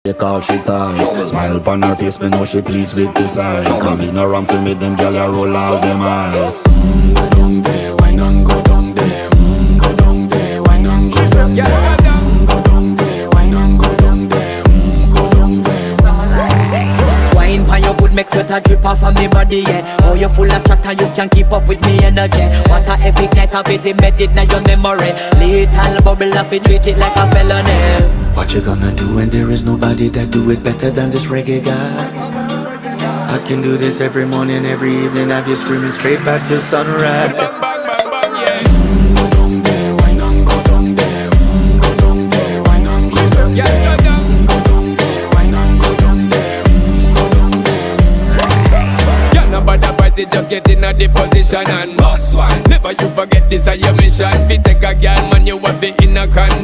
They call she ties. Smile upon her face, me know she pleased with this eyes. Come in around to me, them gyal a roll out them eyes. Go down there, why not go down there? Go down there, why not go down there? Go down there, why not go down there? Go down there. Wine pan your good, make sweat a drip off of me body, yeah. Oh, you full of chatter, you can keep up with me energy. What a epic night of it, embedded in your memory. Little bubble of it, treat it like a felony. What you gonna do when there is nobody that do it better than this reggae guy? I can do this every morning, every evening, have you screaming straight back to sunrise. Bang, bang, bang, bang, yeah. Go down there, why not go down there? Go down there, why not go down there? Yeah, go down. Go down there, why not go down there? Go down there. Yeah, nobody fight it, just get in a the position and boss one. Never you forget this is your mission. Fi take a girl, man, you have it in a condition.